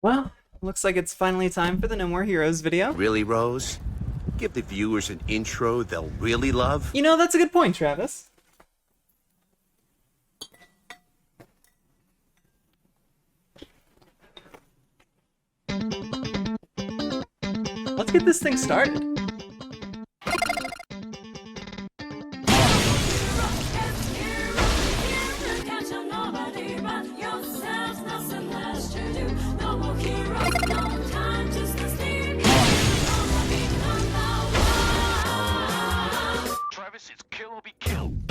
Well, looks like it's finally time for the No More Heroes video. Really, Rose? Give the viewers an intro they'll really love? You know, that's a good point, Travis. Let's get this thing started. Travis, it's kill or be killed.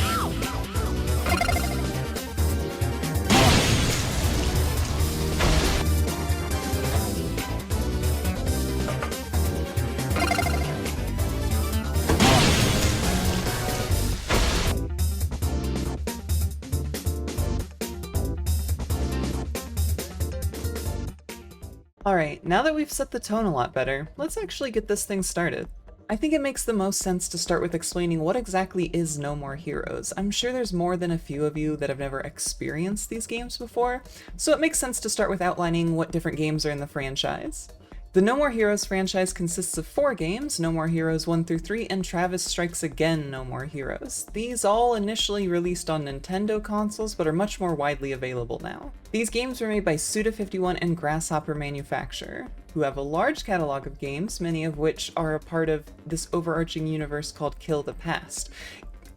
Alright, now that we've set the tone a lot better, let's actually get this thing started. I think it makes the most sense to start with explaining what exactly is No More Heroes. I'm sure there's more than a few of you that have never experienced these games before, so it makes sense to start with outlining what different games are in the franchise. The No More Heroes franchise consists of 4 games, No More Heroes 1 through 3, and Travis Strikes Again No More Heroes. These all initially released on Nintendo consoles, but are much more widely available now. These games were made by Suda51 and Grasshopper Manufacturer, who have a large catalog of games, many of which are a part of this overarching universe called Kill the Past.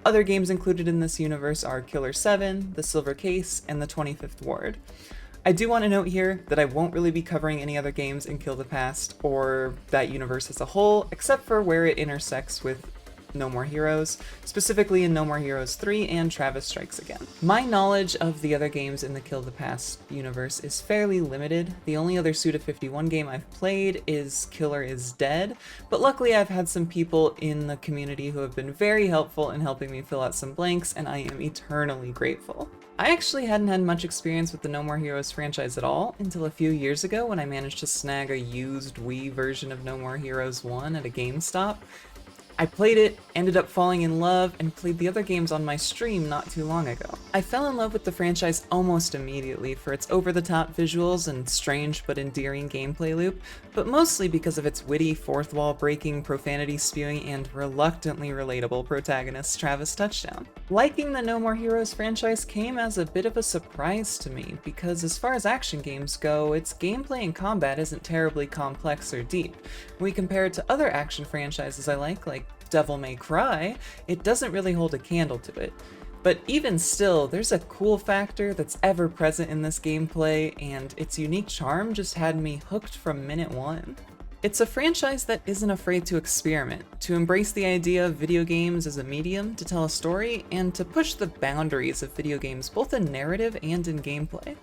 Other games included in this universe are Killer 7, The Silver Case, and The 25th Ward. I do want to note here that I won't really be covering any other games in Kill the Past or that universe as a whole, except for where it intersects with No More Heroes, specifically in No More Heroes 3 and Travis Strikes Again. My knowledge of the other games in the Kill the Past universe is fairly limited. The only other Suda51 game I've played is Killer is Dead, but luckily I've had some people in the community who have been very helpful in helping me fill out some blanks, and I am eternally grateful. I actually hadn't had much experience with the No More Heroes franchise at all until a few years ago when I managed to snag a used Wii version of No More Heroes 1 at a GameStop. I played it, ended up falling in love, and played the other games on my stream not too long ago. I fell in love with the franchise almost immediately for its over-the-top visuals and strange but endearing gameplay loop, but mostly because of its witty, fourth-wall breaking, profanity-spewing, and reluctantly relatable protagonist, Travis Touchdown. Liking the No More Heroes franchise came as a bit of a surprise to me, because as far as action games go, its gameplay and combat isn't terribly complex or deep. When we compare it to other action franchises I like Devil May Cry, it doesn't really hold a candle to it. But even still, there's a cool factor that's ever present in this gameplay, and its unique charm just had me hooked from minute one. It's a franchise that isn't afraid to experiment, to embrace the idea of video games as a medium to tell a story, and to push the boundaries of video games both in narrative and in gameplay.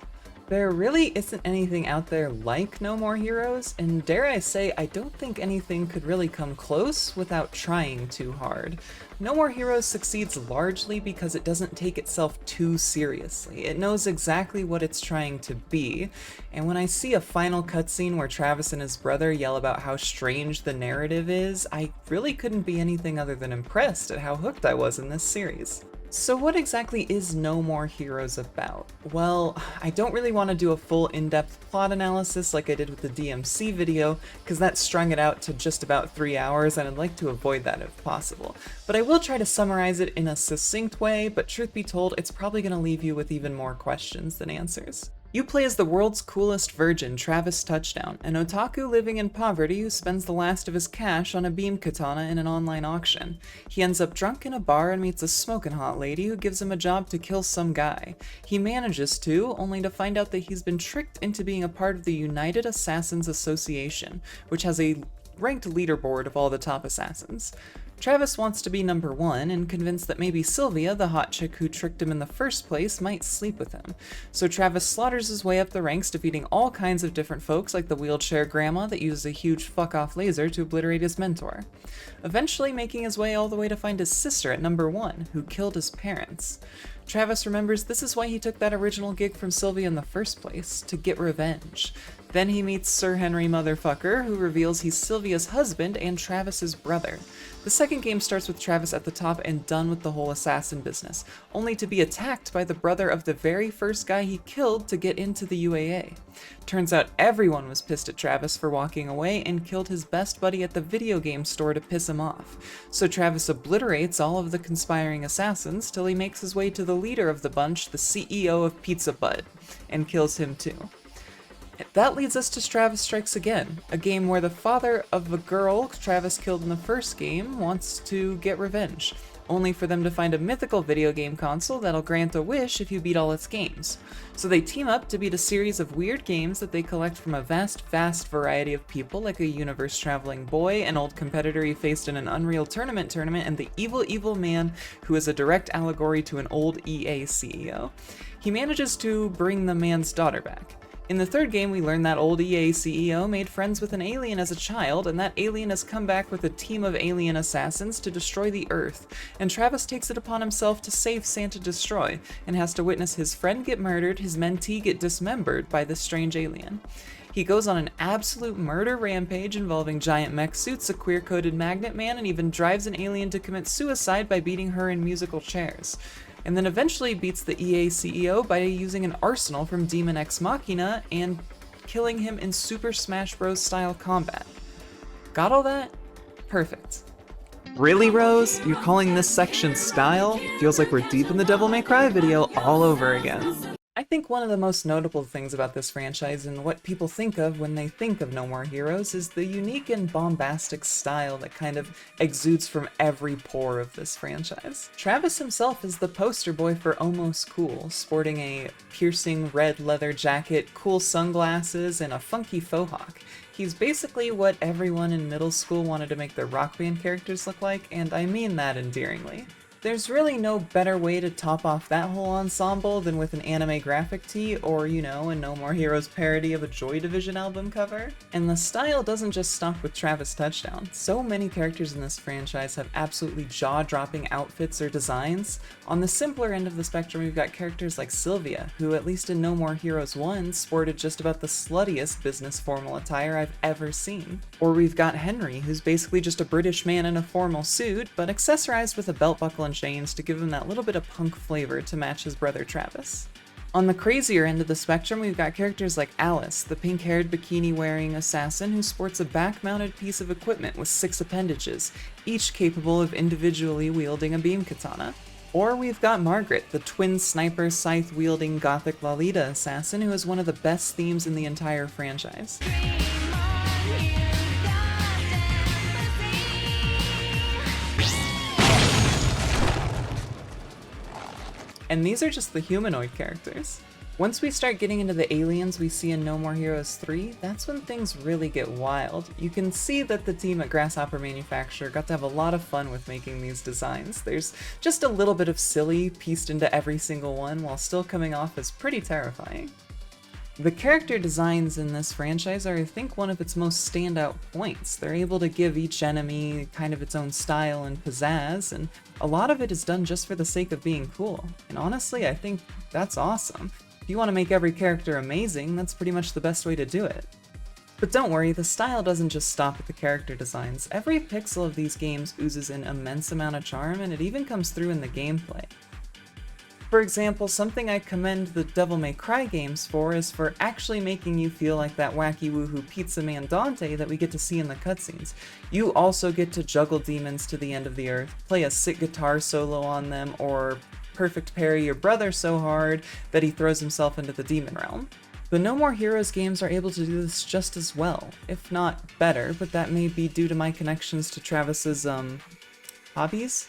There really isn't anything out there like No More Heroes, and dare I say, I don't think anything could really come close without trying too hard. No More Heroes succeeds largely because it doesn't take itself too seriously. It knows exactly what it's trying to be, and when I see a final cutscene where Travis and his brother yell about how strange the narrative is, I really couldn't be anything other than impressed at how hooked I was in this series. So what exactly is No More Heroes about? Well, I don't really want to do a full in-depth plot analysis like I did with the DMC video, because that strung it out to just about 3 hours, and I'd like to avoid that if possible. But I will try to summarize it in a succinct way, but truth be told, it's probably going to leave you with even more questions than answers. You play as the world's coolest virgin, Travis Touchdown, an otaku living in poverty who spends the last of his cash on a beam katana in an online auction. He ends up drunk in a bar and meets a smoking hot lady who gives him a job to kill some guy. He manages to, only to find out that he's been tricked into being a part of the United Assassins Association, which has a ranked leaderboard of all the top assassins. Travis wants to be number 1 and convinced that maybe Sylvia, the hot chick who tricked him in the first place, might sleep with him. So Travis slaughters his way up the ranks, defeating all kinds of different folks like the wheelchair grandma that uses a huge fuck-off laser to obliterate his mentor. Eventually making his way all the way to find his sister at number 1, who killed his parents. Travis remembers this is why he took that original gig from Sylvia in the first place, to get revenge. Then he meets Sir Henry Motherfucker, who reveals he's Sylvia's husband and Travis's brother. The second game starts with Travis at the top and done with the whole assassin business, only to be attacked by the brother of the very first guy he killed to get into the UAA. Turns out everyone was pissed at Travis for walking away and killed his best buddy at the video game store to piss him off. So Travis obliterates all of the conspiring assassins till he makes his way to the leader of the bunch, the CEO of Pizza Bud, and kills him too. That leads us to Travis Strikes Again, a game where the father of a girl Travis killed in the first game wants to get revenge, only for them to find a mythical video game console that'll grant a wish if you beat all its games. So they team up to beat a series of weird games that they collect from a vast variety of people, like a universe-traveling boy, an old competitor he faced in an Unreal tournament, and the evil man who is a direct allegory to an old EA CEO. He manages to bring the man's daughter back. In the third game, we learn that old EA CEO made friends with an alien as a child, and that alien has come back with a team of alien assassins to destroy the Earth, and Travis takes it upon himself to save Santa Destroy, and has to witness his friend get murdered, his mentee get dismembered by this strange alien. He goes on an absolute murder rampage involving giant mech suits, a queer-coded magnet man, and even drives an alien to commit suicide by beating her in musical chairs. And then eventually beats the EA CEO by using an arsenal from Demon Ex Machina and killing him in Super Smash Bros. Style combat. Got all that? Perfect. Really, Rose? You're calling this section style? Feels like we're deep in the Devil May Cry video all over again. I think one of the most notable things about this franchise and what people think of when they think of No More Heroes is the unique and bombastic style that kind of exudes from every pore of this franchise. Travis himself is the poster boy for almost cool, sporting a piercing red leather jacket, cool sunglasses, and a funky faux hawk. He's basically what everyone in middle school wanted to make their rock band characters look like, and I mean that endearingly. There's really no better way to top off that whole ensemble than with an anime graphic tee or, you know, a No More Heroes parody of a Joy Division album cover. And the style doesn't just stop with Travis Touchdown. So many characters in this franchise have absolutely jaw-dropping outfits or designs. On the simpler end of the spectrum, we've got characters like Sylvia, who at least in No More Heroes 1 sported just about the sluttiest business formal attire I've ever seen. Or we've got Henry, who's basically just a British man in a formal suit, but accessorized with a belt buckle and chains to give him that little bit of punk flavor to match his brother Travis. On the crazier end of the spectrum, we've got characters like Alice, the pink-haired bikini-wearing assassin who sports a back-mounted piece of equipment with 6 appendages, each capable of individually wielding a beam katana. Or we've got Margaret, the twin sniper scythe-wielding gothic Lolita assassin who has one of the best themes in the entire franchise. And these are just the humanoid characters. Once we start getting into the aliens we see in No More Heroes 3, that's when things really get wild. You can see that the team at Grasshopper Manufacture got to have a lot of fun with making these designs. There's just a little bit of silly pieced into every single one while still coming off as pretty terrifying. The character designs in this franchise are, I think, one of its most standout points. They're able to give each enemy kind of its own style and pizzazz, and a lot of it is done just for the sake of being cool. And honestly, I think that's awesome. If you want to make every character amazing, that's pretty much the best way to do it. But don't worry, the style doesn't just stop at the character designs. Every pixel of these games oozes an immense amount of charm, and it even comes through in the gameplay. For example, something I commend the Devil May Cry games for is for actually making you feel like that wacky woohoo pizza man Dante that we get to see in the cutscenes. You also get to juggle demons to the end of the earth, play a sick guitar solo on them, or perfect parry your brother so hard that he throws himself into the demon realm. The No More Heroes games are able to do this just as well, if not better, but that may be due to my connections to Travis's, hobbies?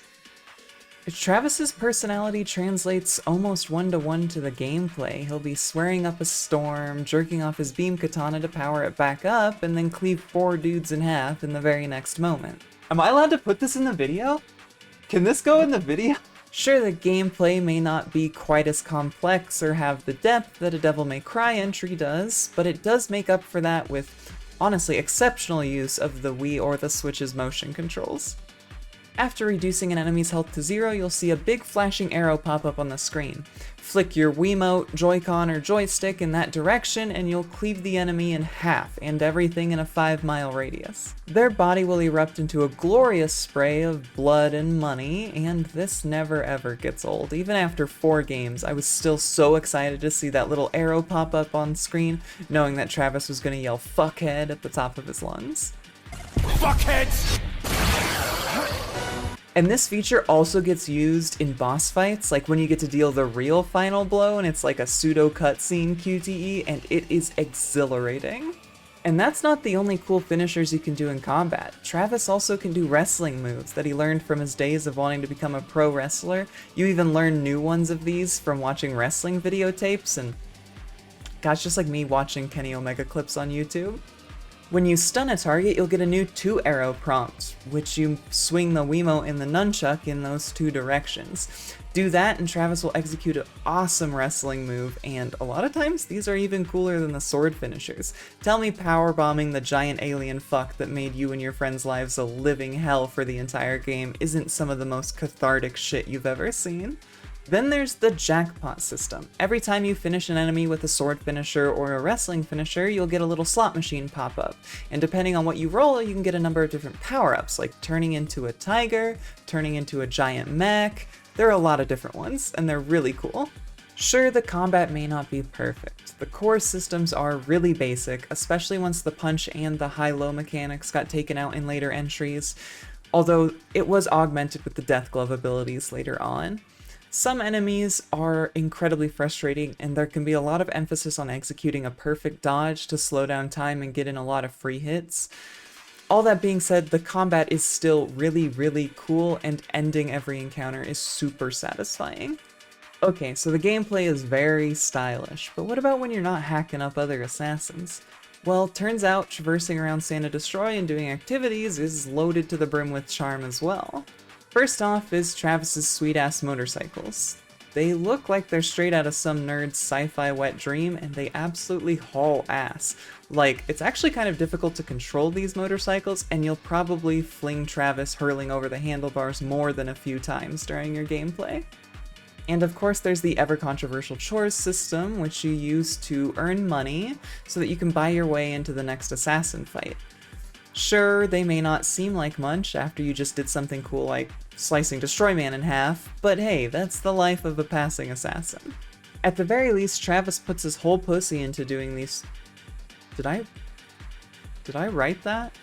If Travis's personality translates almost one-to-one to the gameplay, he'll be swearing up a storm, jerking off his beam katana to power it back up, and then cleave 4 dudes in half in the very next moment. Am I allowed to put this in the video? Can this go in the video? Sure, the gameplay may not be quite as complex or have the depth that a Devil May Cry entry does, but it does make up for that with, honestly, exceptional use of the Wii or the Switch's motion controls. After reducing an enemy's health to 0, you'll see a big flashing arrow pop up on the screen. Flick your Wiimote, Joy-Con, or joystick in that direction and you'll cleave the enemy in half and everything in a 5-mile radius. Their body will erupt into a glorious spray of blood and money, and this never ever gets old. Even after 4 games, I was still so excited to see that little arrow pop up on screen, knowing that Travis was going to yell "fuckhead" at the top of his lungs. Fuckheads! And this feature also gets used in boss fights, like when you get to deal the real final blow and it's like a pseudo cutscene QTE, and it is exhilarating. And that's not the only cool finishers you can do in combat. Travis also can do wrestling moves that he learned from his days of wanting to become a pro wrestler. You even learn new ones of these from watching wrestling videotapes, and gosh, just like me watching Kenny Omega clips on YouTube. When you stun a target, you'll get a new 2-arrow prompt, which you swing the Wiimote and the nunchuck in those 2 directions. Do that and Travis will execute an awesome wrestling move, and a lot of times these are even cooler than the sword finishers. Tell me powerbombing the giant alien fuck that made you and your friends' lives a living hell for the entire game isn't some of the most cathartic shit you've ever seen. Then there's the jackpot system. Every time you finish an enemy with a sword finisher or a wrestling finisher, you'll get a little slot machine pop up. And depending on what you roll, you can get a number of different power-ups, like turning into a tiger, turning into a giant mech. There are a lot of different ones, and they're really cool. Sure, the combat may not be perfect. The core systems are really basic, especially once the punch and the high-low mechanics got taken out in later entries, although it was augmented with the Death Glove abilities later on. Some enemies are incredibly frustrating, and there can be a lot of emphasis on executing a perfect dodge to slow down time and get in a lot of free hits. All that being said, the combat is still really, really cool, and ending every encounter is super satisfying. Okay, so the gameplay is very stylish, but what about when you're not hacking up other assassins? Well, turns out traversing around Santa Destroy and doing activities is loaded to the brim with charm as well. First off is Travis's sweet-ass motorcycles. They look like they're straight out of some nerd's sci-fi wet dream, and they absolutely haul ass. Like, it's actually kind of difficult to control these motorcycles, and you'll probably fling Travis hurling over the handlebars more than a few times during your gameplay. And of course there's the ever-controversial chores system, which you use to earn money so that you can buy your way into the next assassin fight. Sure, they may not seem like much after you just did something cool like slicing Destroy Man in half, but hey, that's the life of a passing assassin. At the very least, Travis puts his whole pussy into doing these... Did I write that?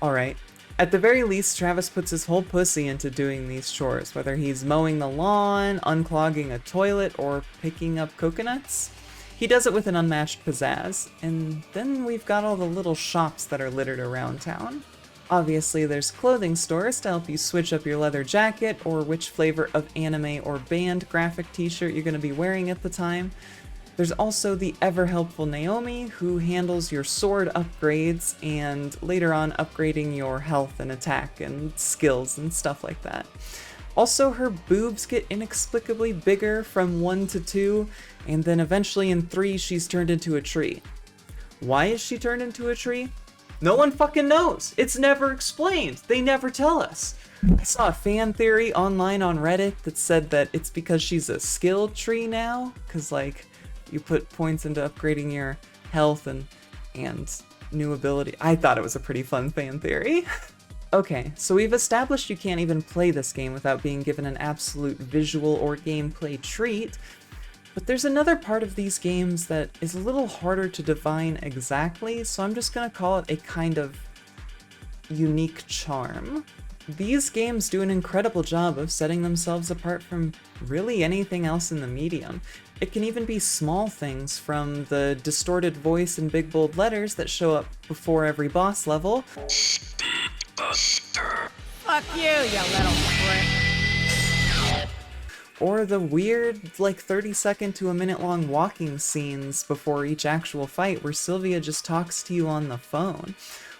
Alright. At the very least, Travis puts his whole pussy into doing these chores, whether he's mowing the lawn, unclogging a toilet, or picking up coconuts. He does it with an unmatched pizzazz, and then we've got all the little shops that are littered around town. Obviously, there's clothing stores to help you switch up your leather jacket or which flavor of anime or band graphic t-shirt you're going to be wearing at the time. There's also the ever-helpful Naomi, who handles your sword upgrades and later on upgrading your health and attack and skills and stuff like that. Also, her boobs get inexplicably bigger from 1 to 2, and then eventually in 3 she's turned into a tree. Why is she turned into a tree? No one fucking knows! It's never explained! They never tell us! I saw a fan theory online on Reddit that said that it's because she's a skill tree now, cause like, you put points into upgrading your health and new ability. I thought it was a pretty fun fan theory. Okay, so we've established you can't even play this game without being given an absolute visual or gameplay treat, but there's another part of these games that is a little harder to define exactly, so I'm just gonna call it a kind of unique charm. These games do an incredible job of setting themselves apart from really anything else in the medium. It can even be small things, from the distorted voice and big bold letters that show up before every boss level, Fuck you, you little prick. or the weird, like 30-second to a minute-long walking scenes before each actual fight where Sylvia just talks to you on the phone.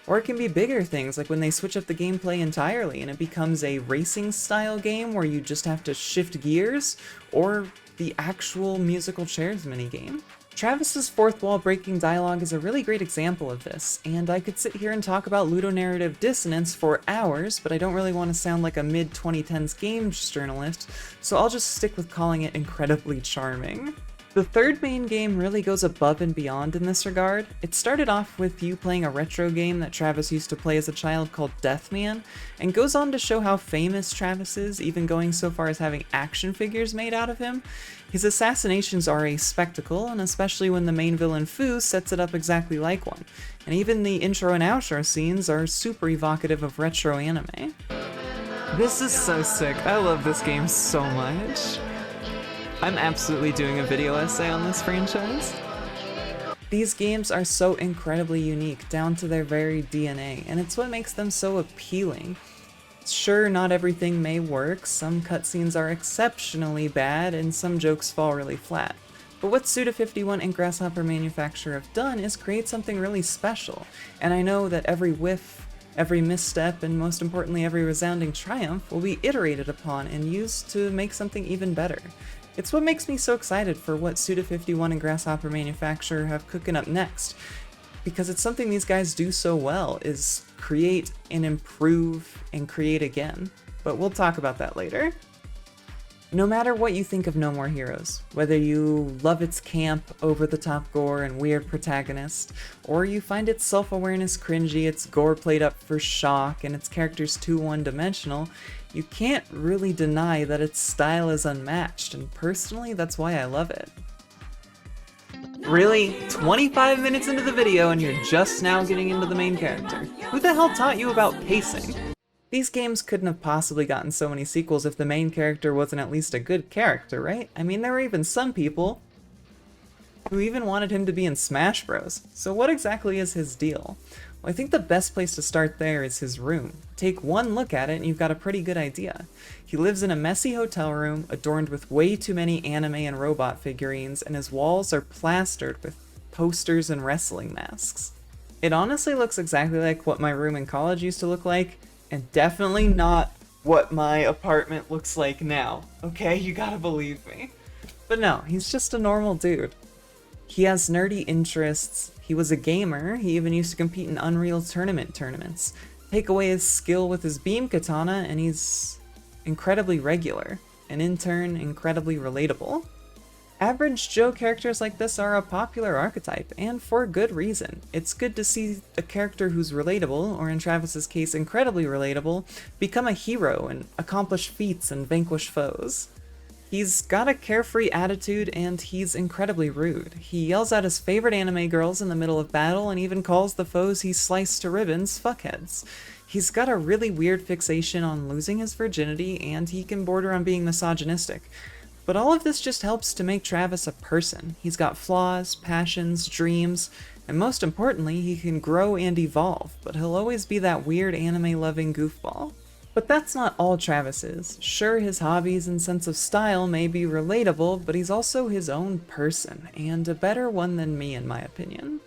Or it can be bigger things, like when they switch up the gameplay entirely and it becomes a racing-style game where you just have to shift gears, or the actual musical chairs minigame. Travis's fourth wall breaking dialogue is a really great example of this, and I could sit here and talk about ludonarrative dissonance for hours, but I don't really want to sound like a mid-2010s games journalist, so I'll just stick with calling it incredibly charming. The third main game really goes above and beyond in this regard. It started off with you playing a retro game that Travis used to play as a child called Deathman, and goes on to show how famous Travis is, even going so far as having action figures made out of him. His assassinations are a spectacle, and especially when the main villain Fu sets it up exactly like one. And even the intro and outro scenes are super evocative of retro anime. This is so sick. I love this game so much. I'm absolutely doing a video essay on this franchise. These games are so incredibly unique, down to their very DNA, and it's what makes them so appealing. Sure, not everything may work, some cutscenes are exceptionally bad, and some jokes fall really flat. But what Suda51 and Grasshopper Manufacture have done is create something really special, and I know that every whiff, every misstep, and most importantly every resounding triumph will be iterated upon and used to make something even better. It's what makes me so excited for what Suda51 and Grasshopper Manufacture have cooking up next, because it's something these guys do so well, is create and improve and create again. But we'll talk about that later. No matter what you think of No More Heroes, whether you love its camp, over-the-top gore, and weird protagonist, or you find its self-awareness cringy, its gore played up for shock, and its characters too one-dimensional, you can't really deny that its style is unmatched, and personally, that's why I love it. Really? 25 minutes into the video and you're just now getting into the main character? Who the hell taught you about pacing? These games couldn't have possibly gotten so many sequels if the main character wasn't at least a good character, right? I mean, there were even some people who even wanted him to be in Smash Bros. So what exactly is his deal? Well, I think the best place to start there is his room. Take one look at it and you've got a pretty good idea. He lives in a messy hotel room adorned with way too many anime and robot figurines, and his walls are plastered with posters and wrestling masks. It honestly looks exactly like what my room in college used to look like, and definitely not what my apartment looks like now, okay? You gotta believe me. But no, he's just a normal dude. He has nerdy interests, he was a gamer, he even used to compete in Unreal tournaments. Take away his skill with his beam katana and he's incredibly regular, and in turn, incredibly relatable. Average Joe characters like this are a popular archetype, and for good reason. It's good to see a character who's relatable, or in Travis's case incredibly relatable, become a hero and accomplish feats and vanquish foes. He's got a carefree attitude and he's incredibly rude. He yells at his favorite anime girls in the middle of battle and even calls the foes he sliced to ribbons fuckheads. He's got a really weird fixation on losing his virginity, and he can border on being misogynistic. But all of this just helps to make Travis a person. He's got flaws, passions, dreams, and most importantly, he can grow and evolve, but he'll always be that weird anime-loving goofball. But that's not all Travis is. Sure, his hobbies and sense of style may be relatable, but he's also his own person, and a better one than me in my opinion.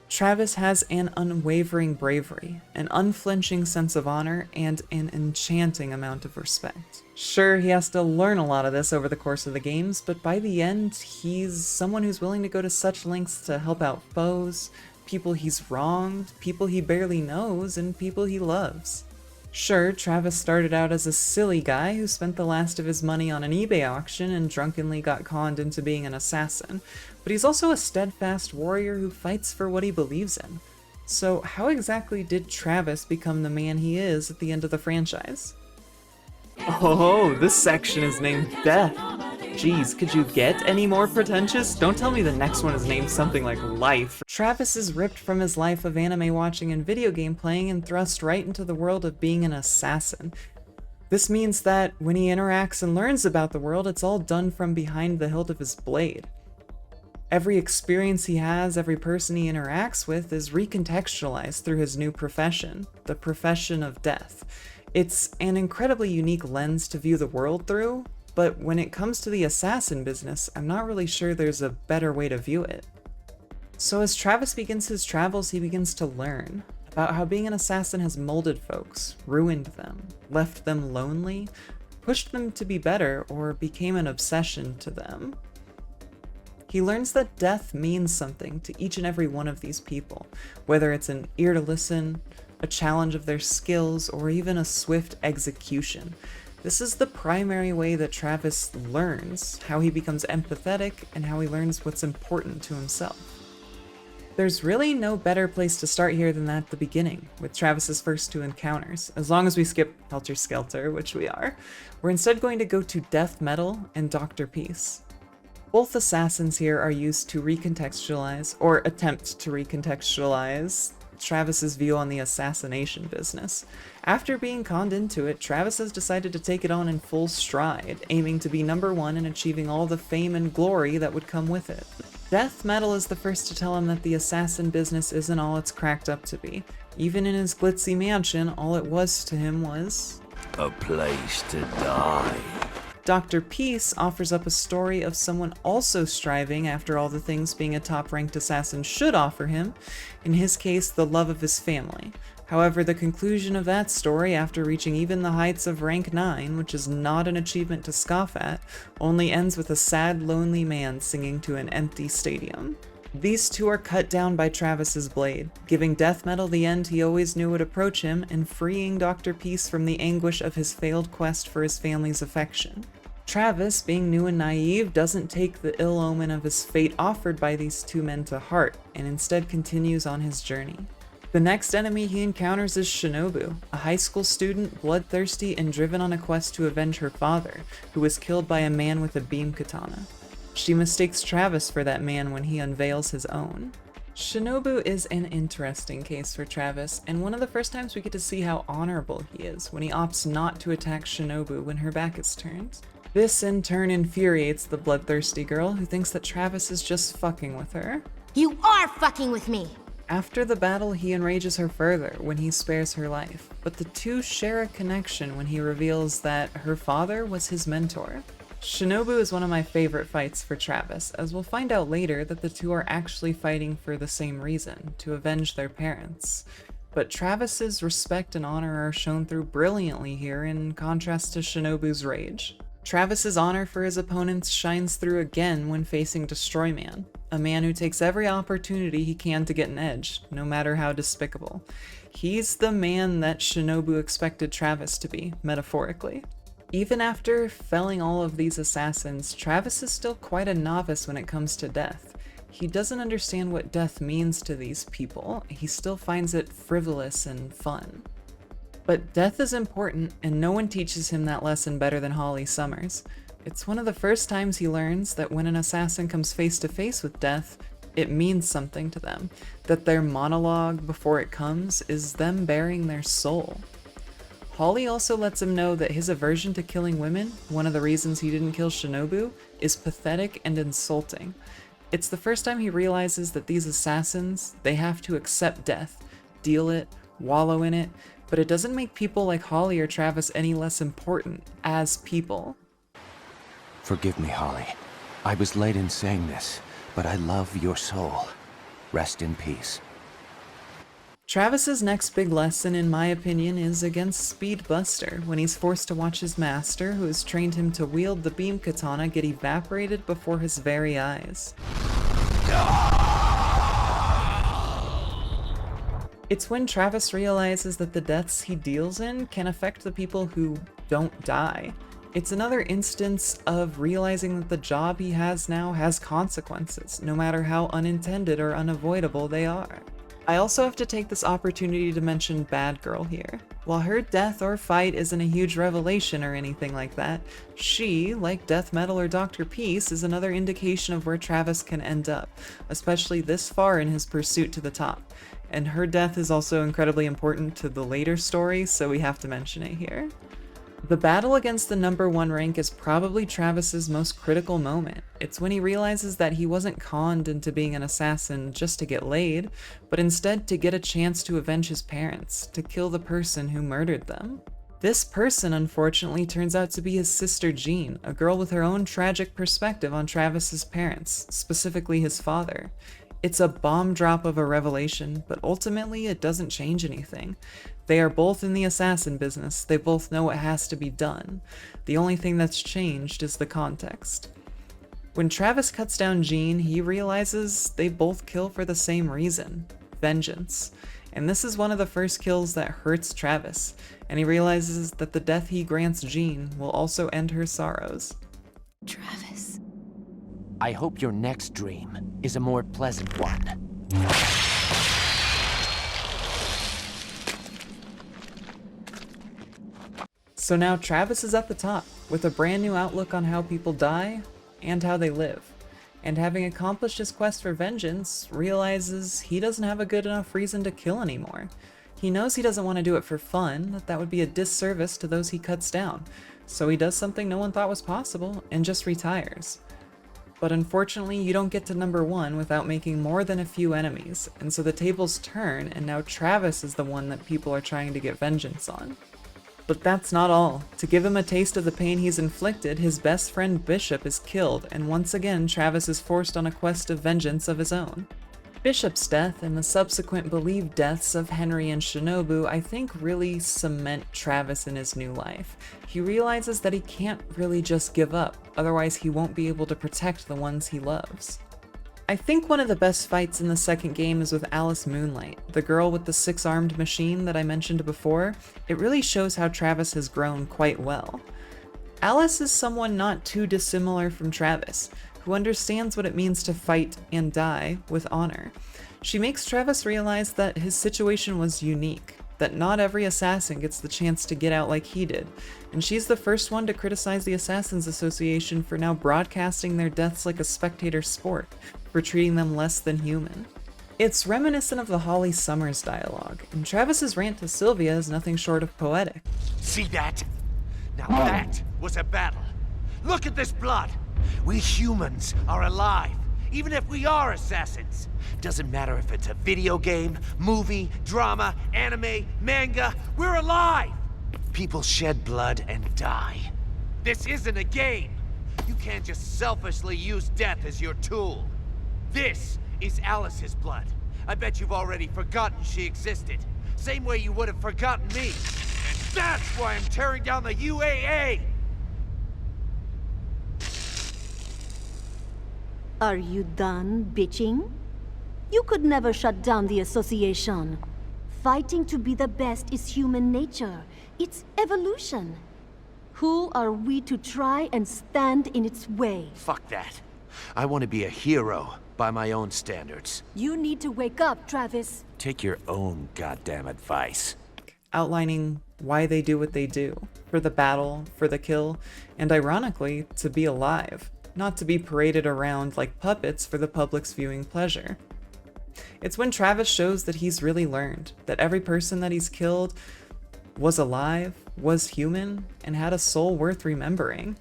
Travis has an unwavering bravery, an unflinching sense of honor, and an enchanting amount of respect. Sure, he has to learn a lot of this over the course of the games, but by the end, he's someone who's willing to go to such lengths to help out foes, people he's wronged, people he barely knows, and people he loves. Sure, Travis started out as a silly guy who spent the last of his money on an eBay auction and drunkenly got conned into being an assassin, but he's also a steadfast warrior who fights for what he believes in. So how exactly did Travis become the man he is at the end of the franchise? Oh, this section is named Death. Jeez, could you get any more pretentious? Don't tell me the next one is named something like Life. Travis is ripped from his life of anime watching and video game playing and thrust right into the world of being an assassin. This means that when he interacts and learns about the world, it's all done from behind the hilt of his blade. Every experience he has, every person he interacts with is recontextualized through his new profession, the profession of death. It's an incredibly unique lens to view the world through, but when it comes to the assassin business, I'm not really sure there's a better way to view it. So as Travis begins his travels, he begins to learn about how being an assassin has molded folks, ruined them, left them lonely, pushed them to be better, or became an obsession to them. He learns that death means something to each and every one of these people, whether it's an ear to listen, a challenge of their skills, or even a swift execution. This is the primary way that Travis learns, how he becomes empathetic, and how he learns what's important to himself. There's really no better place to start here than at the beginning, with Travis's first two encounters. As long as we skip Helter Skelter, which we are, we're instead going to go to Death Metal and Dr. Peace. Both assassins here are used to recontextualize, or attempt to recontextualize, Travis's view on the assassination business. After being conned into it, Travis has decided to take it on in full stride, aiming to be number one and achieving all the fame and glory that would come with it. Death Metal is the first to tell him that the assassin business isn't all it's cracked up to be. Even in his glitzy mansion, all it was to him was a place to die. Dr. Peace offers up a story of someone also striving after all the things being a top-ranked assassin should offer him, in his case, the love of his family. However, the conclusion of that story, after reaching even the heights of rank 9, which is not an achievement to scoff at, only ends with a sad, lonely man singing to an empty stadium. These two are cut down by Travis's blade, giving Death Metal the end he always knew would approach him, and freeing Dr. Peace from the anguish of his failed quest for his family's affection. Travis, being new and naive, doesn't take the ill omen of his fate offered by these two men to heart, and instead continues on his journey. The next enemy he encounters is Shinobu, a high school student, bloodthirsty and driven on a quest to avenge her father, who was killed by a man with a beam katana. She mistakes Travis for that man when he unveils his own. Shinobu is an interesting case for Travis, and one of the first times we get to see how honorable he is when he opts not to attack Shinobu when her back is turned. This in turn infuriates the bloodthirsty girl, who thinks that Travis is just fucking with her. You are fucking with me! After the battle, he enrages her further when he spares her life, but the two share a connection when he reveals that her father was his mentor. Shinobu is one of my favorite fights for Travis, as we'll find out later that the two are actually fighting for the same reason, to avenge their parents. But Travis's respect and honor are shown through brilliantly here in contrast to Shinobu's rage. Travis's honor for his opponents shines through again when facing Destroy Man, a man who takes every opportunity he can to get an edge, no matter how despicable. He's the man that Shinobu expected Travis to be, metaphorically. Even after felling all of these assassins, Travis is still quite a novice when it comes to death. He doesn't understand what death means to these people. He still finds it frivolous and fun. But death is important, and no one teaches him that lesson better than Holly Summers. It's one of the first times he learns that when an assassin comes face to face with death, it means something to them, that their monologue before it comes is them bearing their soul. Holly also lets him know that his aversion to killing women, one of the reasons he didn't kill Shinobu, is pathetic and insulting. It's the first time he realizes that these assassins, they have to accept death, deal it, wallow in it, but it doesn't make people like Holly or Travis any less important as people. Forgive me, Holly. I was late in saying this, but I love your soul. Rest in peace. Travis's next big lesson, in my opinion, is against Speed Buster, when he's forced to watch his master, who has trained him to wield the beam katana, get evaporated before his very eyes. It's when Travis realizes that the deaths he deals in can affect the people who don't die. It's another instance of realizing that the job he has now has consequences, no matter how unintended or unavoidable they are. I also have to take this opportunity to mention Bad Girl here. While her death or fight isn't a huge revelation or anything like that, she, like Death Metal or Dr. Peace, is another indication of where Travis can end up, especially this far in his pursuit to the top. And her death is also incredibly important to the later story, so we have to mention it here. The battle against the number 1 rank is probably Travis's most critical moment. It's when he realizes that he wasn't conned into being an assassin just to get laid, but instead to get a chance to avenge his parents, to kill the person who murdered them. This person, unfortunately, turns out to be his sister Jean, a girl with her own tragic perspective on Travis's parents, specifically his father. It's a bomb drop of a revelation, but ultimately it doesn't change anything. They are both in the assassin business, they both know what has to be done. The only thing that's changed is the context. When Travis cuts down Jean, he realizes they both kill for the same reason: vengeance. And this is one of the first kills that hurts Travis, and he realizes that the death he grants Jean will also end her sorrows. Travis. I hope your next dream is a more pleasant one. So now Travis is at the top, with a brand new outlook on how people die and how they live. And having accomplished his quest for vengeance, realizes he doesn't have a good enough reason to kill anymore. He knows he doesn't want to do it for fun, that would be a disservice to those he cuts down. So he does something no one thought was possible, and just retires. But unfortunately, you don't get to number 1 without making more than a few enemies, and so the tables turn, and now Travis is the one that people are trying to get vengeance on. But that's not all. To give him a taste of the pain he's inflicted, his best friend Bishop is killed, and once again Travis is forced on a quest of vengeance of his own. Bishop's death and the subsequent believed deaths of Henry and Shinobu, I think, really cement Travis in his new life. He realizes that he can't really just give up, otherwise he won't be able to protect the ones he loves. I think one of the best fights in the second game is with Alice Moonlight, the girl with the 6-armed machine that I mentioned before. It really shows how Travis has grown quite well. Alice is someone not too dissimilar from Travis, who understands what it means to fight and die with honor. She makes Travis realize that his situation was unique, that not every assassin gets the chance to get out like he did, and she's the first one to criticize the Assassins Association for now broadcasting their deaths like a spectator sport, for treating them less than human. It's reminiscent of the Holly Summers dialogue, and Travis's rant to Sylvia is nothing short of poetic. See that? Now that was a battle. Look at this blood. We humans are alive, even if we are assassins. Doesn't matter if it's a video game, movie, drama, anime, manga, we're alive! People shed blood and die. This isn't a game. You can't just selfishly use death as your tool. This is Alice's blood. I bet you've already forgotten she existed. Same way you would have forgotten me. And that's why I'm tearing down the UAA! Are you done bitching? You could never shut down the association. Fighting to be the best is human nature. It's evolution. Who are we to try and stand in its way? Fuck that. I want to be a hero by my own standards. You need to wake up, Travis. Take your own goddamn advice. Outlining why they do what they do, for the battle, for the kill, and ironically, to be alive, not to be paraded around like puppets for the public's viewing pleasure. It's when Travis shows that he's really learned, that every person that he's killed was alive, was human, and had a soul worth remembering.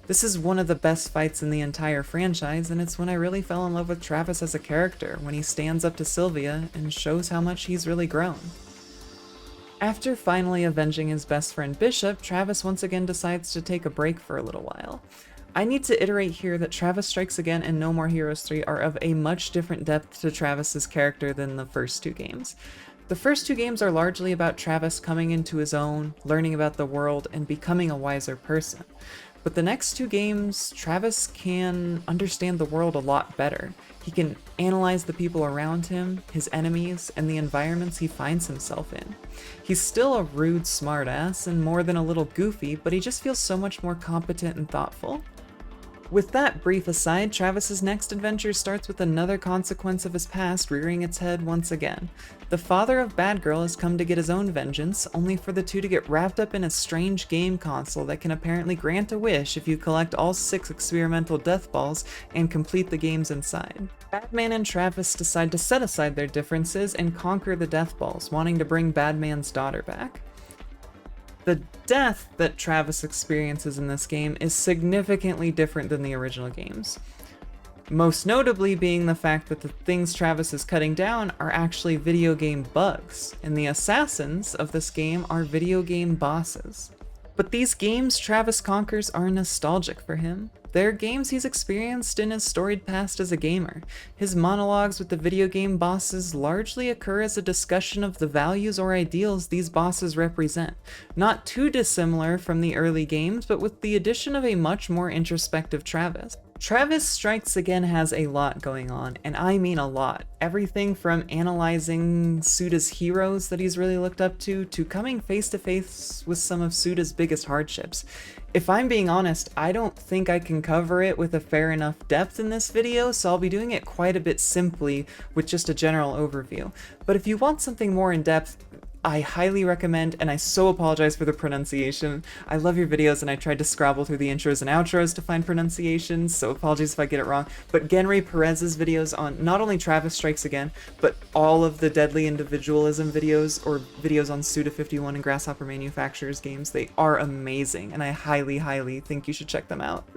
This is one of the best fights in the entire franchise, and it's when I really fell in love with Travis as a character, when he stands up to Sylvia and shows how much he's really grown. After finally avenging his best friend Bishop, Travis once again decides to take a break for a little while. I need to iterate here that Travis Strikes Again and No More Heroes 3 are of a much different depth to Travis's character than the first two games. The first two games are largely about Travis coming into his own, learning about the world, and becoming a wiser person. But the next two games, Travis can understand the world a lot better. He can analyze the people around him, his enemies, and the environments he finds himself in. He's still a rude smartass and more than a little goofy, but he just feels so much more competent and thoughtful. With that brief aside, Travis's next adventure starts with another consequence of his past rearing its head once again. The father of Bad Girl has come to get his own vengeance, only for the two to get wrapped up in a strange game console that can apparently grant a wish if you collect all 6 experimental death balls and complete the games inside. Badman and Travis decide to set aside their differences and conquer the death balls, wanting to bring Badman's daughter back. The death that Travis experiences in this game is significantly different than the original games. Most notably being the fact that the things Travis is cutting down are actually video game bugs, and the assassins of this game are video game bosses. But these games Travis conquers are nostalgic for him. They're games he's experienced in his storied past as a gamer. His monologues with the video game bosses largely occur as a discussion of the values or ideals these bosses represent. Not too dissimilar from the early games, but with the addition of a much more introspective Travis. Travis Strikes Again has a lot going on, and I mean a lot. Everything from analyzing Suda's heroes that he's really looked up to coming face to face with some of Suda's biggest hardships. If I'm being honest, I don't think I can cover it with a fair enough depth in this video, so I'll be doing it quite a bit simply with just a general overview. But if you want something more in depth, I highly recommend, and I so apologize for the pronunciation. I love your videos and I tried to scrabble through the intros and outros to find pronunciations, so apologies if I get it wrong. But Genry Perez's videos on not only Travis Strikes Again, but all of the Deadly Individualism videos, or videos on Suda51 and Grasshopper Manufacturers games, they are amazing, and I highly, highly think you should check them out.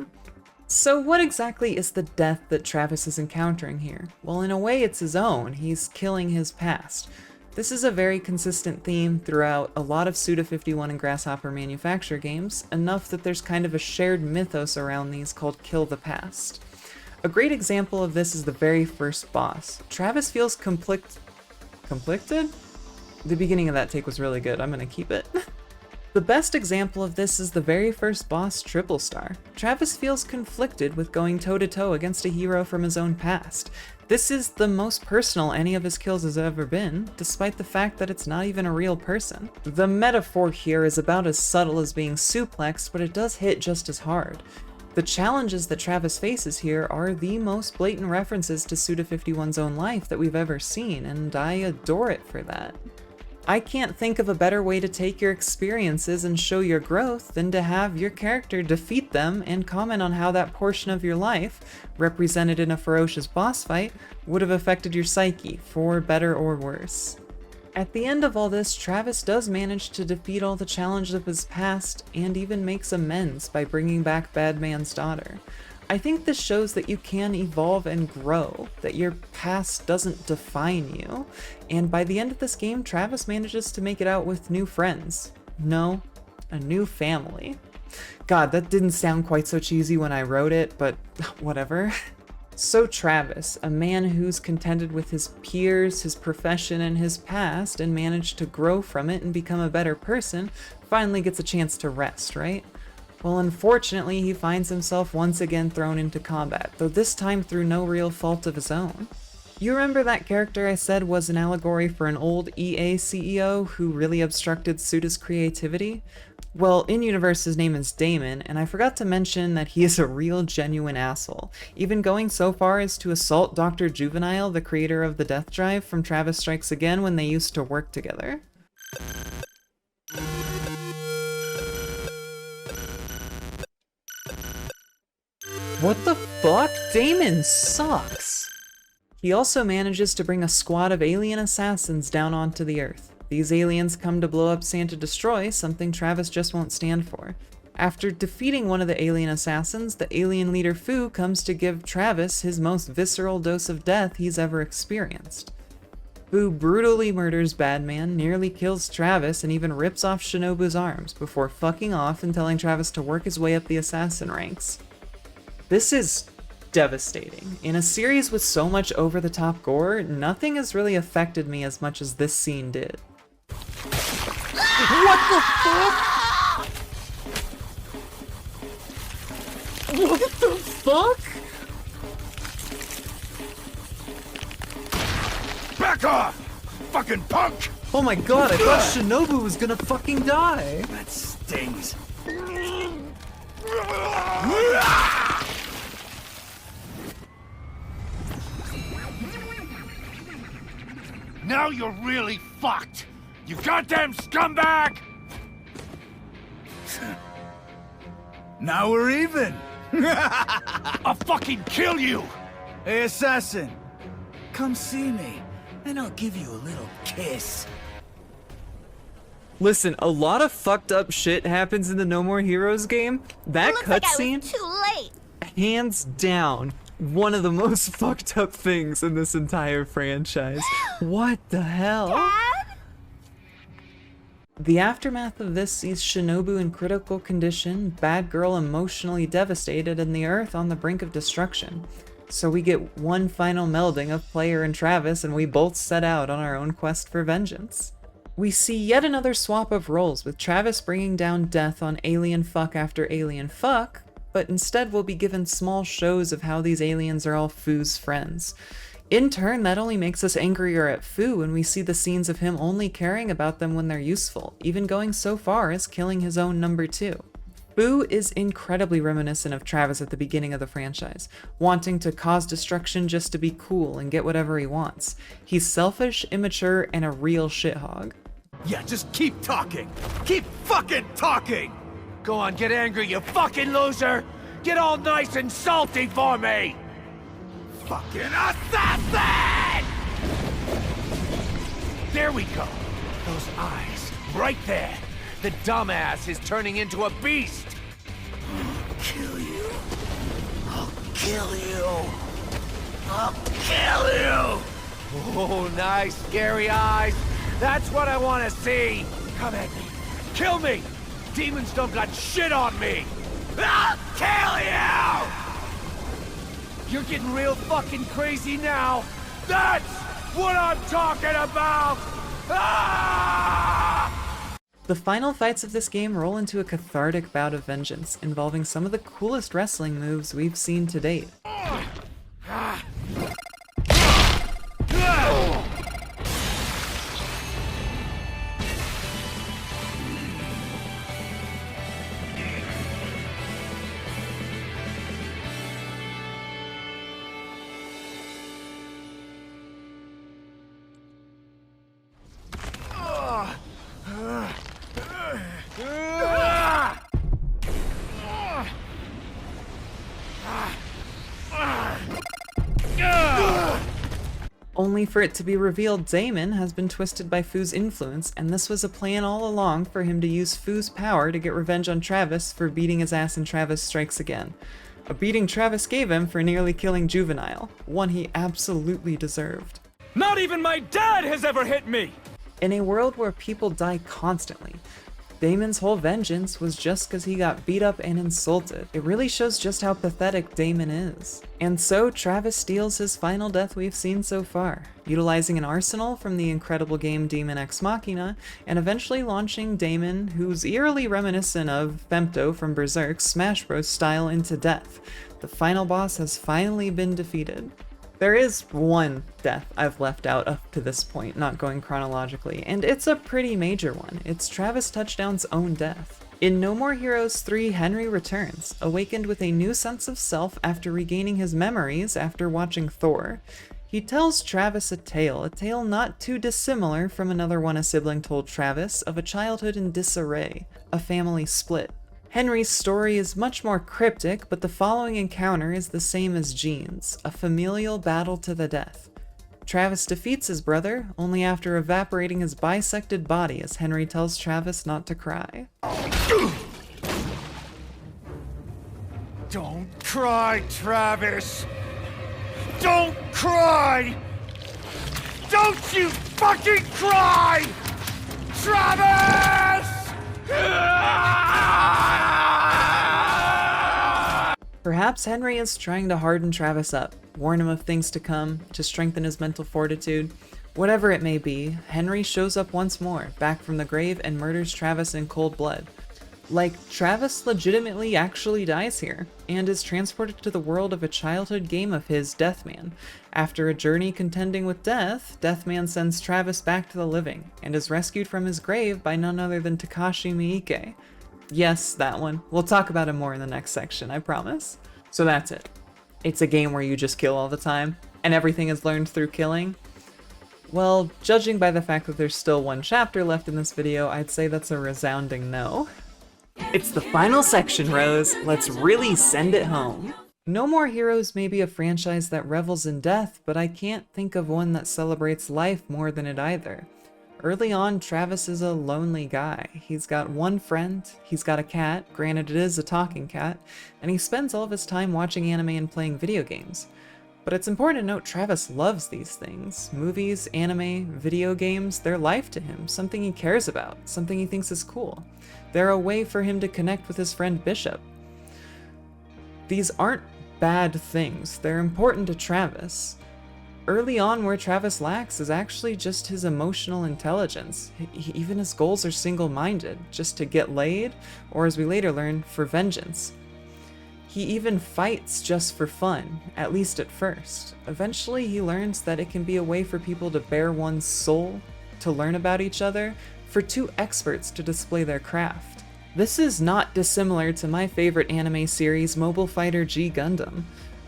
So what exactly is the death that Travis is encountering here? Well, in a way it's his own. He's killing his past. This is a very consistent theme throughout a lot of Suda51 and Grasshopper Manufacturer games, enough that there's kind of a shared mythos around these called Kill the Past. A great example of this is the very first boss. Travis feels conflicted? The beginning of that take was really good, I'm gonna keep it. The best example of this is the very first boss, Triple Star. Travis feels conflicted with going toe-to-toe against a hero from his own past. This is the most personal any of his kills has ever been, despite the fact that it's not even a real person. The metaphor here is about as subtle as being suplexed, but it does hit just as hard. The challenges that Travis faces here are the most blatant references to Suda51's own life that we've ever seen, and I adore it for that. I can't think of a better way to take your experiences and show your growth than to have your character defeat them and comment on how that portion of your life, represented in a ferocious boss fight, would have affected your psyche, for better or worse. At the end of all this, Travis does manage to defeat all the challenges of his past and even makes amends by bringing back Badman's daughter. I think this shows that you can evolve and grow, that your past doesn't define you, and by the end of this game, Travis manages to make it out with new friends. No, a new family. God, that didn't sound quite so cheesy when I wrote it, but whatever. So Travis, a man who's contented with his peers, his profession, and his past, and managed to grow from it and become a better person, finally gets a chance to rest, right? Well, unfortunately, he finds himself once again thrown into combat, though this time through no real fault of his own. You remember that character I said was an allegory for an old EA CEO who really obstructed Suda's creativity? Well, in-universe his name is Damon, and I forgot to mention that he is a real genuine asshole, even going so far as to assault Dr. Juvenile, the creator of the Death Drive from Travis Strikes Again when they used to work together. What the fuck? Damon sucks! He also manages to bring a squad of alien assassins down onto the Earth. These aliens come to blow up Santa Destroy, something Travis just won't stand for. After defeating one of the alien assassins, the alien leader Fu comes to give Travis his most visceral dose of death he's ever experienced. Fu brutally murders Badman, nearly kills Travis, and even rips off Shinobu's arms, before fucking off and telling Travis to work his way up the assassin ranks. This is devastating. In a series with so much over-the-top gore, nothing has really affected me as much as this scene did. What the fuck? What the fuck? Back off! Fucking punk! Oh my god, I thought Shinobu was gonna fucking die! That stings. Now you're really fucked! You goddamn scumbag! Now we're even! I'll fucking kill you! Hey, assassin! Come see me, and I'll give you a little kiss. Listen, a lot of fucked up shit happens in the No More Heroes game. That cutscene, Too late. hands down, one of the most fucked up things in this entire franchise. What the hell? Dad? The aftermath of this sees Shinobu in critical condition, Bad Girl emotionally devastated, and the Earth on the brink of destruction. So we get one final melding of Player and Travis, and we both set out on our own quest for vengeance. We see yet another swap of roles, with Travis bringing down death on alien fuck after alien fuck, but instead we'll be given small shows of how these aliens are all Fu's friends. In turn, that only makes us angrier at Fu when we see the scenes of him only caring about them when they're useful, even going so far as killing his own number 2. Fu is incredibly reminiscent of Travis at the beginning of the franchise, wanting to cause destruction just to be cool and get whatever he wants. He's selfish, immature, and a real shithog. Yeah, just keep talking. Keep fucking talking! Go on, get angry, you fucking loser! Get all nice and salty for me! Fucking assassin! There we go. Those eyes, right there. The dumbass is turning into a beast! I'll kill you. I'll kill you. I'll kill you! Oh, nice, scary eyes. That's what I want to see. Come at me. Kill me! Demons don't got shit on me! I'll kill you! You're getting real fucking crazy now. That's what I'm talking about! Ah! The final fights of this game roll into a cathartic bout of vengeance, involving some of the coolest wrestling moves we've seen to date. Only for it to be revealed Damon has been twisted by Fu's influence, and this was a plan all along for him to use Fu's power to get revenge on Travis for beating his ass in Travis Strikes Again. A beating Travis gave him for nearly killing Juvenile, one he absolutely deserved. Not even my dad has ever hit me! In a world where people die constantly, Damon's whole vengeance was just because he got beat up and insulted. It really shows just how pathetic Damon is. And so Travis steals his final death we've seen so far, utilizing an arsenal from the incredible game Demon Ex Machina, and eventually launching Damon, who's eerily reminiscent of Femto from Berserk's Smash Bros. Style, into death. The final boss has finally been defeated. There is one death I've left out up to this point, not going chronologically, and it's a pretty major one. It's Travis Touchdown's own death. In No More Heroes 3, Henry returns, awakened with a new sense of self after regaining his memories after watching Thor. He tells Travis a tale not too dissimilar from another one a sibling told Travis, of a childhood in disarray, a family split. Henry's story is much more cryptic, but the following encounter is the same as Gene's, a familial battle to the death. Travis defeats his brother, only after evaporating his bisected body as Henry tells Travis not to cry. Don't cry, Travis! Don't cry! Don't you fucking cry! Travis! Perhaps Henry is trying to harden Travis up, warn him of things to come, to strengthen his mental fortitude. Whatever it may be, Henry shows up once more, back from the grave, and murders Travis in cold blood. Like, Travis legitimately actually dies here, and is transported to the world of a childhood game of his, Deathman. After a journey contending with death, Deathman sends Travis back to the living, and is rescued from his grave by none other than Takashi Miike. Yes, that one. We'll talk about him more in the next section, I promise. So that's it. It's a game where you just kill all the time, and everything is learned through killing. Well, judging by the fact that there's still one chapter left in this video, I'd say that's a resounding no. It's the final section, Rose. Let's really send it home. No More Heroes may be a franchise that revels in death, but I can't think of one that celebrates life more than it either. Early on, Travis is a lonely guy. He's got one friend, he's got a cat, granted it is a talking cat, and he spends all of his time watching anime and playing video games. But it's important to note Travis loves these things. Movies, anime, video games, they're life to him, something he cares about, something he thinks is cool. They're a way for him to connect with his friend Bishop. These aren't bad things, they're important to Travis. Early on, where Travis lacks is actually just his emotional intelligence. Even his goals are single-minded, just to get laid, or as we later learn, for vengeance. He even fights just for fun, at least at first. Eventually he learns that it can be a way for people to bare one's soul, to learn about each other, for two experts to display their craft. This is not dissimilar to my favorite anime series, Mobile Fighter G Gundam.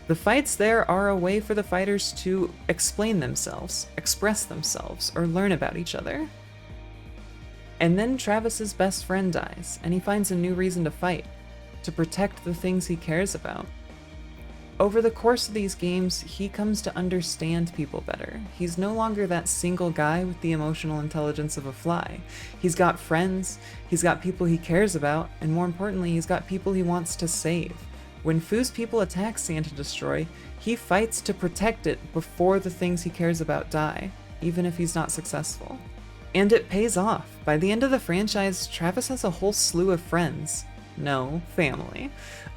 The fights there are a way for the fighters to explain themselves, express themselves, or learn about each other. And then Travis's best friend dies, and he finds a new reason to fight, to protect the things he cares about. Over the course of these games, he comes to understand people better. He's no longer that single guy with the emotional intelligence of a fly. He's got friends, he's got people he cares about, and more importantly, he's got people he wants to save. When Fu's people attack Santa Destroy, he fights to protect it before the things he cares about die, even if he's not successful. And it pays off. By the end of the franchise, Travis has a whole slew of friends. No, family.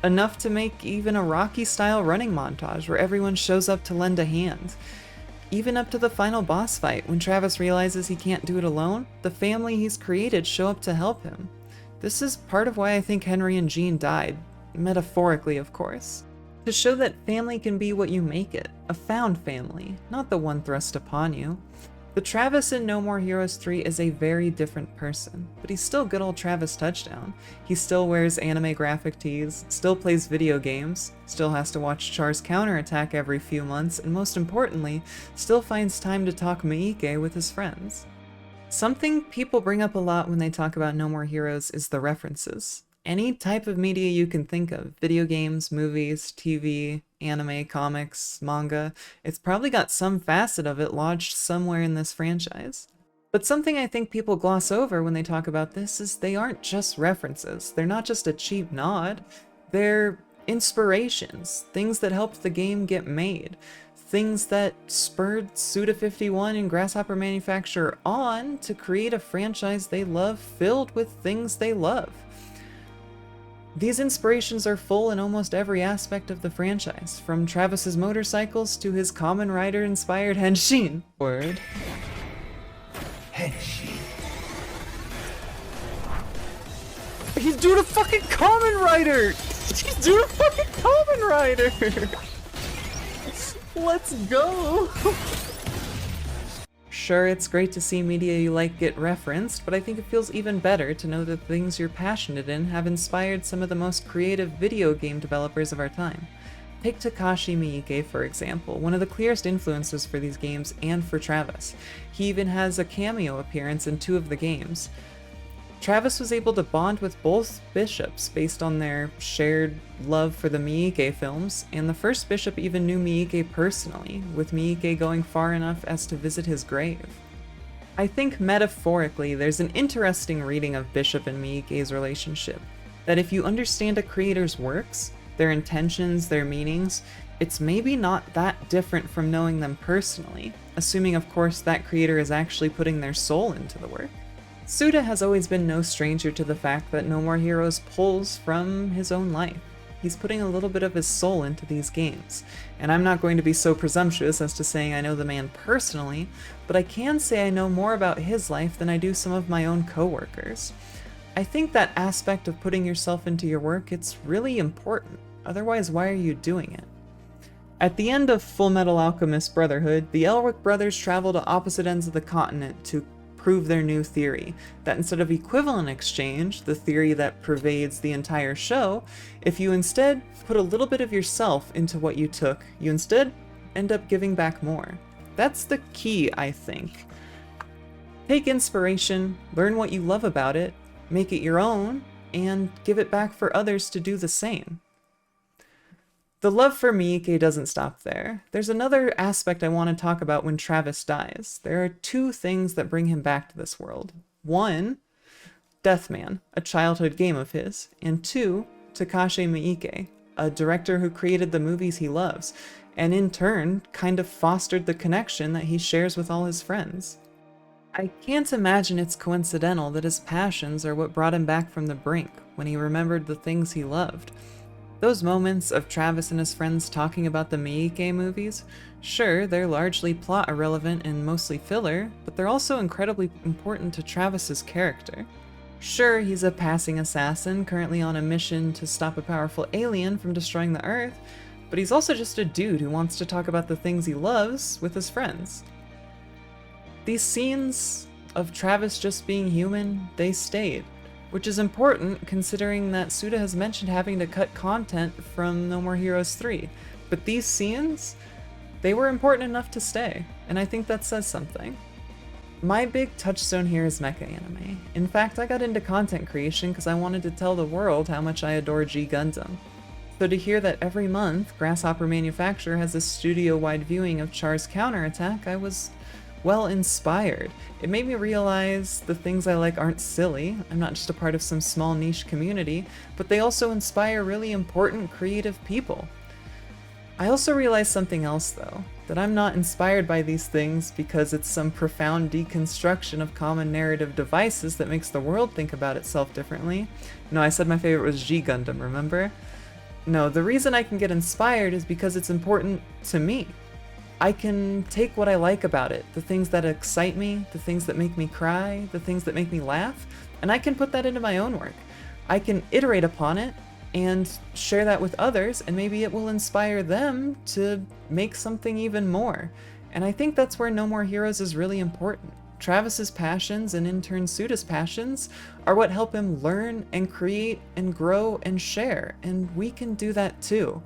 Enough to make even a Rocky-style running montage where everyone shows up to lend a hand. Even up to the final boss fight, when Travis realizes he can't do it alone, the family he's created show up to help him. This is part of why I think Henry and Jean died. Metaphorically, of course. To show that family can be what you make it. A found family, not the one thrust upon you. The Travis in No More Heroes 3 is a very different person, but he's still good old Travis Touchdown. He still wears anime graphic tees, still plays video games, still has to watch Char's counterattack every few months, and most importantly, still finds time to talk Miike with his friends. Something people bring up a lot when they talk about No More Heroes is the references. Any type of media you can think of, video games, movies, TV, anime, comics, manga, it's probably got some facet of it lodged somewhere in this franchise. But something I think people gloss over when they talk about this is they aren't just references. They're not just a cheap nod. They're inspirations, things that helped the game get made, things that spurred Suda51 and Grasshopper Manufacturer on to create a franchise they love filled with things they love. These inspirations are full in almost every aspect of the franchise, from Travis's motorcycles to his Kamen Rider-inspired Henshin. Word. Henshin. He's doing a fucking Kamen Rider! He's doing a fucking Kamen Rider! Let's go! Sure, it's great to see media you like get referenced, but I think it feels even better to know that things you're passionate in have inspired some of the most creative video game developers of our time. Take Takashi Miike, for example, one of the clearest influences for these games and for Travis. He even has a cameo appearance in 2 of the games. Travis was able to bond with both bishops based on their shared love for the Miike films, and the first bishop even knew Miike personally, with Miike going far enough as to visit his grave. I think metaphorically there's an interesting reading of Bishop and Miike's relationship, that if you understand a creator's works, their intentions, their meanings, it's maybe not that different from knowing them personally, assuming of course that creator is actually putting their soul into the work. Suda has always been no stranger to the fact that No More Heroes pulls from his own life. He's putting a little bit of his soul into these games, and I'm not going to be so presumptuous as to saying I know the man personally, but I can say I know more about his life than I do some of my own coworkers. I think that aspect of putting yourself into your work, it's really important. Otherwise, why are you doing it? At the end of Fullmetal Alchemist Brotherhood, the Elric brothers travel to opposite ends of the continent to prove their new theory, that instead of equivalent exchange, the theory that pervades the entire show, if you instead put a little bit of yourself into what you took, you instead end up giving back more. That's the key, I think. Take inspiration, learn what you love about it, make it your own, and give it back for others to do the same. The love for Miike doesn't stop there. There's another aspect I want to talk about when Travis dies. There are 2 things that bring him back to this world. 1, Deathman, a childhood game of his, and 2, Takashi Miike, a director who created the movies he loves, and in turn, kind of fostered the connection that he shares with all his friends. I can't imagine it's coincidental that his passions are what brought him back from the brink when he remembered the things he loved. Those moments of Travis and his friends talking about the Miike movies, sure, they're largely plot irrelevant and mostly filler, but they're also incredibly important to Travis's character. Sure, he's a passing assassin, currently on a mission to stop a powerful alien from destroying the Earth, but he's also just a dude who wants to talk about the things he loves with his friends. These scenes of Travis just being human, they stayed, which is important considering that Suda has mentioned having to cut content from No More Heroes 3. But these scenes, they were important enough to stay, and I think that says something. My big touchstone here is mecha anime. In fact, I got into content creation because I wanted to tell the world how much I adore G Gundam. So to hear that every month Grasshopper Manufacture has a studio-wide viewing of Char's Counterattack, I was, well, inspired. It made me realize the things I like aren't silly. I'm not just a part of some small niche community, but they also inspire really important creative people. I also realized something else though, that I'm not inspired by these things because it's some profound deconstruction of common narrative devices that makes the world think about itself differently. No, I said my favorite was G Gundam, remember? No, the reason I can get inspired is because it's important to me. I can take what I like about it, the things that excite me, the things that make me cry, the things that make me laugh, and I can put that into my own work. I can iterate upon it and share that with others, and maybe it will inspire them to make something even more. And I think that's where No More Heroes is really important. Travis's passions, and in turn Suda's passions, are what help him learn and create and grow and share, and we can do that too.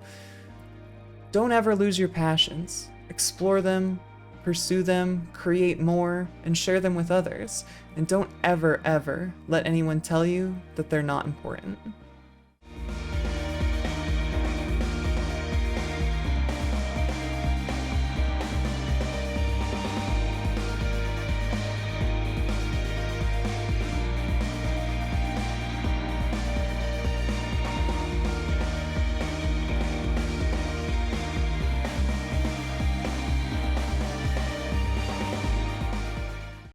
Don't ever lose your passions. Explore them, pursue them, create more, and share them with others. And don't ever, ever let anyone tell you that they're not important.